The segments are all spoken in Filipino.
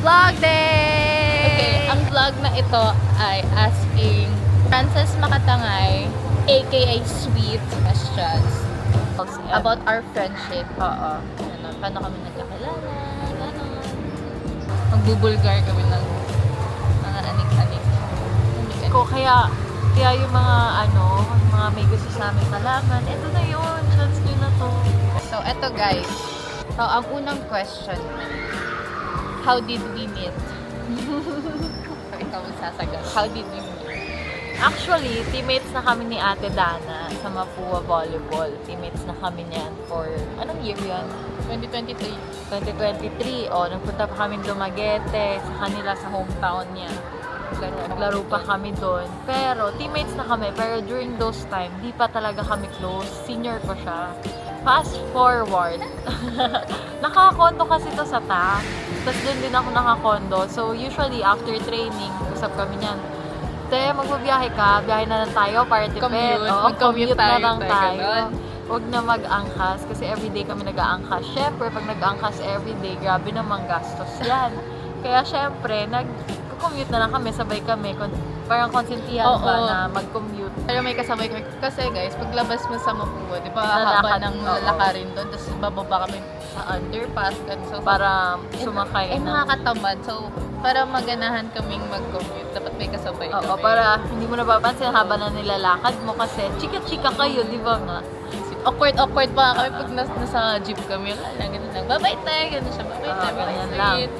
Vlog day! Okay, ang vlog na ito ay asking Frances Makatangay, aka Sweet, questions about our friendship. Oo. Ano, paano kami nagkakilala, gano'n. Magbubulgar kami ng mga anik-anik. Kaya yung mga yung mga may gusto sa amin malaman, ito na yun, chance nyo na to. So, eto guys. So, ang unang question, how did we meet? So, ikaw ang sasagot. How did we meet? Actually, teammates na kami ni Ate Dana sa Mapua Volleyball. Teammates na kami niyan for, anong year yun? 2023. 2023. Nagpunta pa kami Dumaguete, sa kanila sa hometown niya. Naglaro pa kami doon. Pero, teammates na kami. Pero during those time, di pa talaga kami close. Senior ko siya. Fast forward. Nakakondo kasi to sa TAC. Tapos doon din ako nakakondo. So, usually, after training, usap kami niyan. Te, magbabiyahe ka. Biyahe na lang tayo para tipid. Mag-commute na lang tayo, tayo. ganun. Huwag na mag-angkas. Kasi everyday kami nag-aangkas. Syempre, pag nag-aangkas everyday, grabe namang gastos yan. Kaya syempre, nag-commute na lang kami. Sabay kami. Parang konsentihan ba na mag-commute. Pero may kasabay kami. Kasi guys, paglabas mo sa Mapua, di ba, Lalakad, haba ng oo. lalakarin doon. Tapos bababa kami sa underpass. So, Para sumakay na. nakakatamad. So, para maganahan kaming mag-commute, dapat may kasabay Oo, kami. para hindi mo napapansin haba na nilalakad mo kasi chika-chika kayo, di ba nga? Awkward pa kami pag nasa jeep kami. Wala lang, ganun lang. Bye-bye tayo, ganun siya. Bye-bye tayo, bye-bye Ganyan lang. sweet.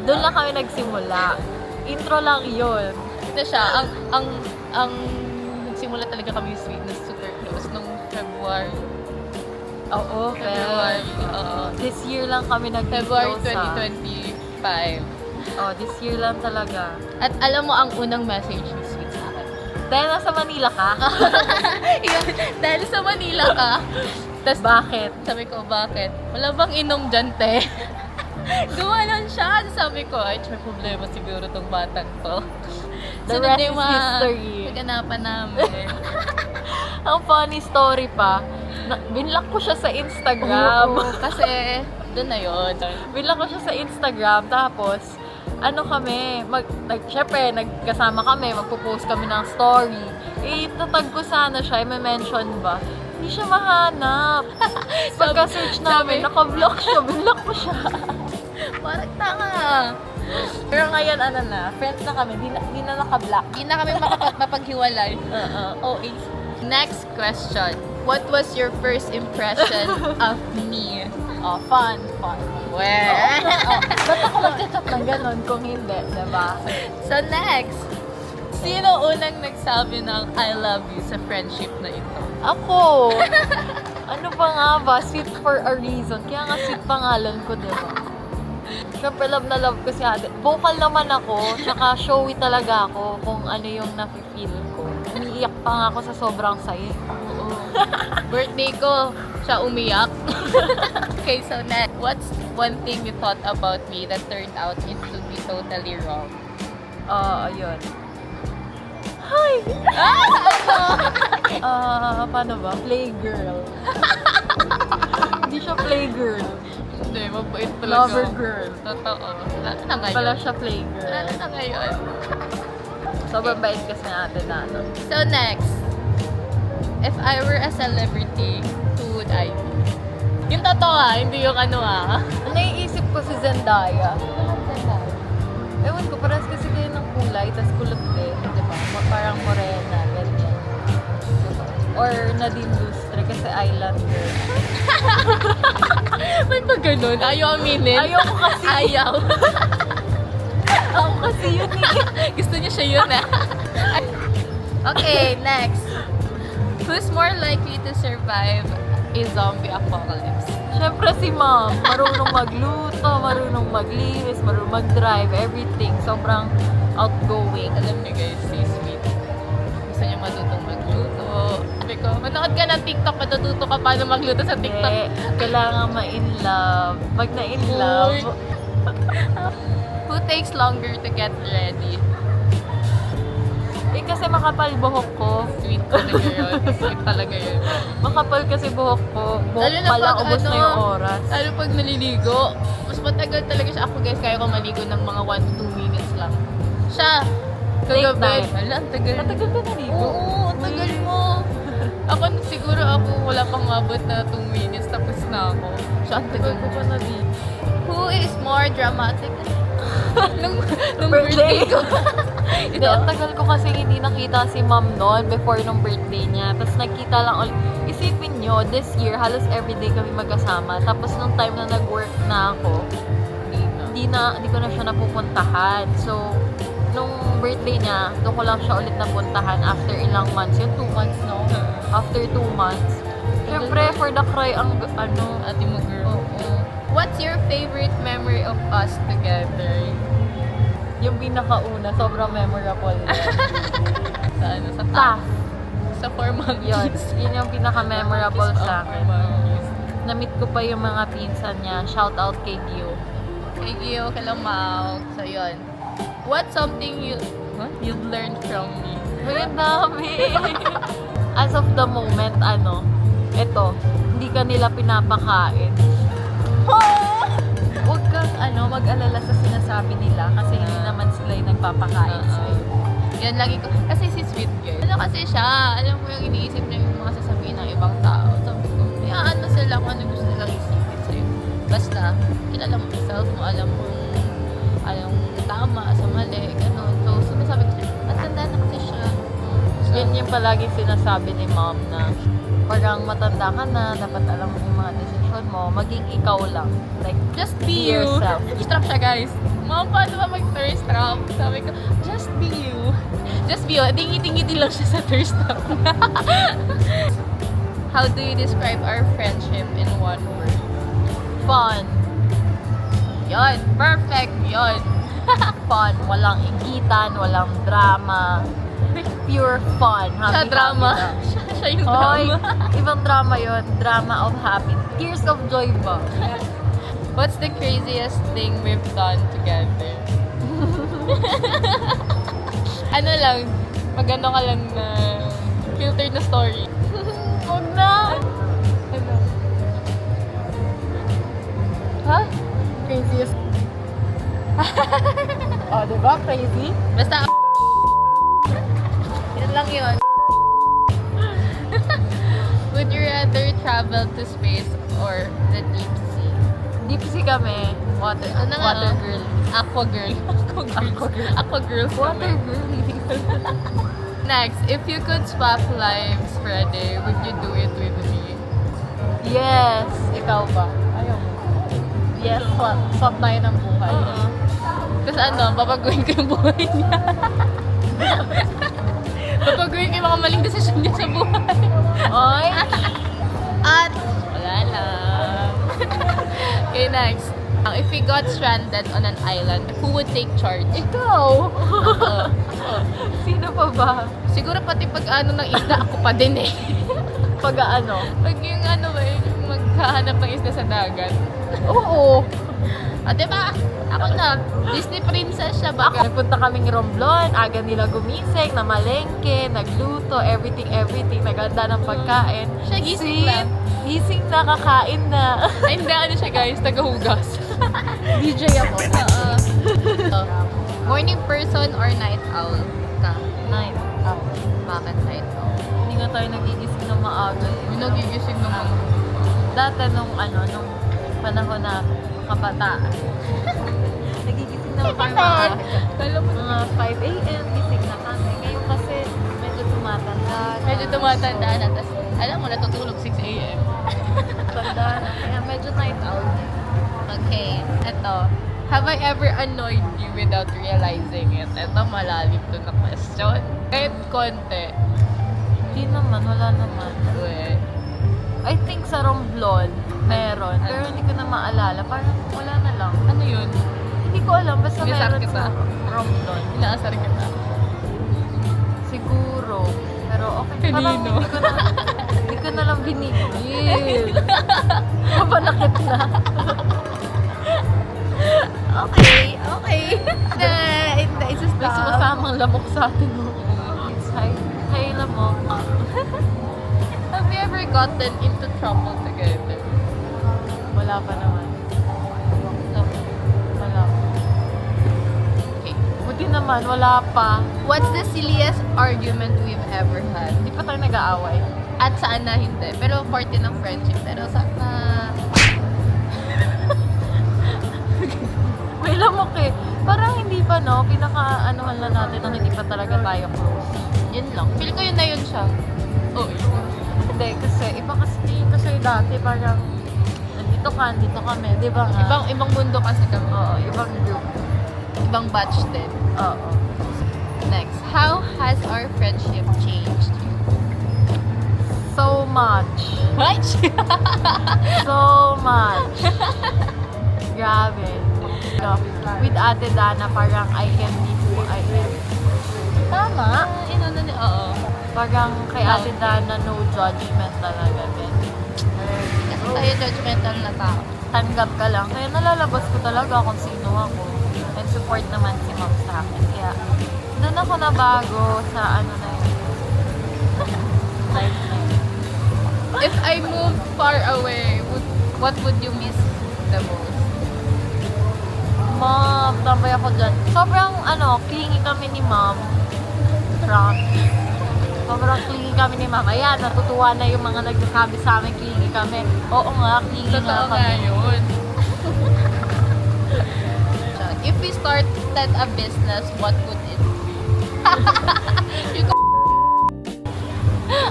Doon lang kami nagsimula. Intro lang yun. Ito siya, ang nagsimula talaga kami sweet na super close nung February. Oo, February, oo. this year lang kami February nag-close 2025. Oh, this year lang talaga. At alam mo ang unang message ni Sweet sa akin. Dahil nasa Manila ka? Yun, dahil sa Manila ka. Tapos Bakit? sabi ko, bakit? Wala bang inom dyan, te? Gumanon siya. Sabi ko, ay, may problema siguro tong batang to. The rest is history. Naganapan namin. Ang funny story pa, binlock ko siya sa Instagram. Oo, kasi doon na yun. Binlock ko siya sa Instagram, tapos syempre, nagkasama kami, magpo-post kami ng story. Itatag ko sana siya, i-mention ba? Hindi siya mahanap. Pagka-search namin, naka-block siya, binlock ko siya. Parang tanga. Pero ngayon, friends na kami, di na naka-block. Hindi na kami mapaghiwalay. OA. Next question. What was your first impression of me? Fun. Well. Ba't ako mag-chat ng ganun kung hindi, diba? So next, sino unang nagsabi ng I love you sa friendship na ito? Ako! Ano pa nga ba? Sweet for a reason. Kaya nga sweet pangalan ko, diba? Siyempre, love na love ko si ate. Vocal naman ako, tsaka showy talaga ako kung ano yung nafe-feel ko. Umiiyak pa nga ako sa sobrang saya. Oo. Birthday ko, siya umiyak. Okay, so next, what's one thing you thought about me that turned out into be totally wrong? Ayun. Hi! Paano ba? Playgirl. Hindi siya playgirl. Hindi, mabait talaga. Lover girl. Totoo. Lalo na ngayon. Pala siya playgirl. Lalo na ngayon. Sobrang bait kasi ng ate na, no? So next, if I were a celebrity, who would I be? Yung totoo hindi yung ano Naiisip ko si Zendaya. Ewan ko, parang kasi kayo ng kulay, tas kulot din, di ba? Parang morena, ganyan. Or Nadine Lustre kasi islander. Ba't ba ganun? Ayaw aminin? Ayaw ko kasi. Ayaw. Ako kasi yun eh. Gusto niya siya yun Okay, next. Who's more likely to survive a zombie apocalypse? Siyempre si ma'am, marunong magluto, marunong maglinis, marunong mag-drive, everything. Sobrang outgoing. Alam niyo guys, si Sweet. Gusto niya matutong magluto. Sabi ko, manood ka ng TikTok, matututo ka paano magluto sa TikTok. Hindi, kailangan ma-in love. Pag na-in love, Uy. Who takes longer to get ready? kasi makapal buhok ko. Sweet talaga yun. Sweet talaga yun. Makapal kasi buhok ko. Buhok Lalo na pa lang, pag ubos na yung oras. Lalo pag naliligo, mas matagal talaga siya. Ako guys, kaya ko maligo ng mga 1 to 2 minutes lang. Siya, Take kagabi. time. Wala, ang tagal. Matagal ka naligo? Oo, ang tagal mo. Ako, siguro ako wala pang mabot na 2 minutes tapos na ako. Siya, ang tagal Tagal ko pa mo. naligo. Who is more dramatic? nung Birthday. birthday ko. Hindi, ang tagal ko kasi hindi nakita si ma'am noon before nung birthday niya. Tapos nagkita lang ulit. Isipin nyo, this year, halos everyday kami magkasama. Tapos nung time na nag-work na ako, hindi ko na siya napupuntahan. So, nung birthday niya, doon ko lang siya ulit napuntahan after ilang months. Yun, 2 months, no? After 2 months. Siyempre, for the cry, ang Ate mo, girl. What's your favorite memory of us together? yung pinakauna, sobrang memorable. Sa ano? Sa Tough. Sa Four Monkeys. Yun yung pinaka-memorable sa akin. Four Monkeys. Na-meet ko pa yung mga pinsan niya. Shout out kay Gio. Thank you, Kalamau. So, yun. What's something you've learned from me? Ay, ang dami. As of the moment, eto, hindi ka nila pinapakain. Huwag kang mag-alala sa sinasabi nila kasi hindi naman sila yung nagpapakain sa'yo. Yan lagi ko. Kasi si Sweet Girl. Ano kasi siya? Alam mo yung iniisip niya yung mga sasabihin ng ibang tao. Sabi ko, hayaan mo sila kung ano gusto nilang isipin sa'yo. Basta, kilala mo yourself mo, alam mo anong tama, sa mali, gano'n. So, sinasabi ko siya, at tanda na kasi siya. So, Yan yung palagi sinasabi ni mom na parang matanda ka na, dapat alam mo yung mga desisyon mo, maging ikaw lang. Like, just be be you. yourself. Strap siya, guys. Mom, paano ba mag-thirst trap? Sabi ko, just be you. Just be you. Tingi-tingiti lang siya sa thirst trap. How do you describe our friendship in one word? fun. Yon, perfect. Yon. Fun. Walang igitan, walang drama. Pure fun. Siya Happy, drama. happy Siya yung lang. Hoy, drama. ibang drama yon. Drama of happiness. Tears of joy ba? What's the craziest thing we've done together? Ano lang, magano ka lang na filtered na story. Huwag na! Ano? Ha? Craziest. Oh, diba? Crazy? Basta yun lang yun. Would you rather travel to space or the deep sea? Deep sea kami. Water, Ano nga, water no? girl. Aqua girl. Aqua girls. Water kami. girl. Next, if you could swap lives for a day, would you do it with me? Yes. Ikaw ba? Ayaw mo. Yes, swap tayo ng buhay. Kasi babaguhin ko yung buhay niya. Babaguhin ko yung mga maling desisyon niya sa buhay. Oy! At wala lang. Okay, next. If we got stranded on an island, who would take charge? Ikaw! Sino pa ba? Siguro pati pag ng isda, ako pa din eh. Pag Pag yung maghahanap ng isda sa dagat. Oo. Diba? Ako na, Disney princess siya ba? Ako, nagpunta kaming Romblon, aga nila gumising, namalengke, nagluto, everything, naganda ng pagkain. Siya gising Sweet. lang. Gising na, kakain na. Ay, hindi, ano siya guys, tagahugas. DJ ako. Morning person or night owl ka? Night. Bakit night owl? Hindi nga tayo nagigising ng maaga. Yung nagigising naman. Dati nung panahon na kabataan. Nagigising na kami maaga. Kala mo Mga 5 a.m. gising na kami. Ngayon kasi medyo tumatanda. medyo tumatanda na. Tapos, alam mo, natutulog 6 a.m. Tanda na. Kaya medyo night owl na. Okay, eto. Have I ever annoyed you without realizing it? Eto, malalim to na question. Kahit konti. Hindi naman, wala naman. Uwe. I think sa Romblon, meron. Pero hindi ko na maalala. Parang wala na lang. Ano yun? Hindi ko alam. Basta Nisar meron kita. sa Romblon. Inaasar kita. Siguro. Pero okay. Parang Kanino? hindi ko na lang binigil. Mapanakit na. Okay. Hindi. May sumasamang lamok sa atin. Hi, lamok. Have you ever gotten into trouble together? Wala pa naman. Buti naman, wala pa. What's the silliest argument we've ever had? Hindi pa tayo nag-aaway. At saan na hindi. Pero part din ng friendship. Pero saan na... May lamok eh. Parang hindi pa, no? Pinaka-anuhan lang natin na hindi pa talaga tayo close. Yun lang. Feel ko yun na yun siya. Oh, Hindi, kasi iba kasi dati parang nandito kami, di ba nga? ibang mundo kasi kami. Oo, ibang group. Ibang batch din. Oo. Next. How has our friendship changed? So much. Much? So much. Grabe. No, with Ate Dana, parang I can be who I am. Tama. Oo. Parang kay Ate Dana, no judgment talaga. Kasi tayo judgmental na tao. Tanggap ka lang. Kaya nalalabas ko talaga kung sino ako. And support naman si Mom sa akin. Kaya doon ako nabago sa ano na yun. Life na yun. If I move far away, what would you miss the most? Mom, tambay ako dyan. Sobrang clingy kami ni Mom. Sobrang clingy kami ni Mom. Ayan, natutuwa na yung mga nagsasabi sa amin, clingy kami. Oo nga, clingy nga Totoo kami. nga yun. If we started a business, what would it be?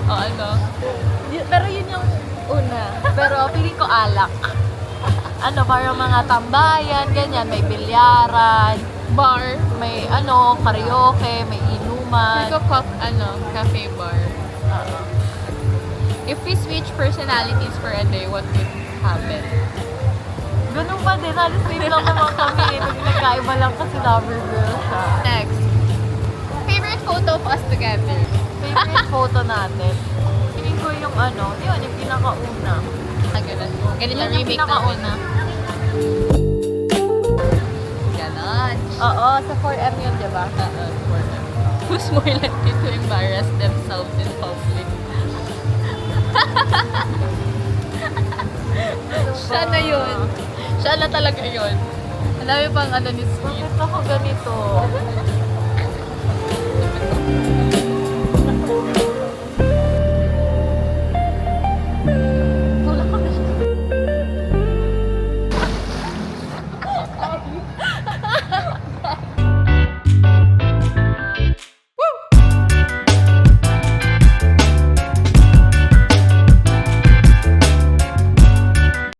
Ano? Pero yun yung una. Pero feeling ko alak. Parang mga tambayan, ganyan. May bilyaran, Bar. may karaoke, may inuman. Cafe bar. If we switch personalities for a day, what would happen? Ganun pa din. Halos same lang naman kami. Nagkaiba lang kasi lover girl siya. Next. Favorite photo of us together? Favorite photo natin. Feeling ko yung yun, yung pinakauna. Ganun. Ganito Yun yung remake pinakauna. Ganon. Oo, sa 4M yun, diba? Who's more likely to embarrass themselves in public? Siya na yun. Siya na talaga yun. Ang dami pang ni Sweet. Bakit ako ganito?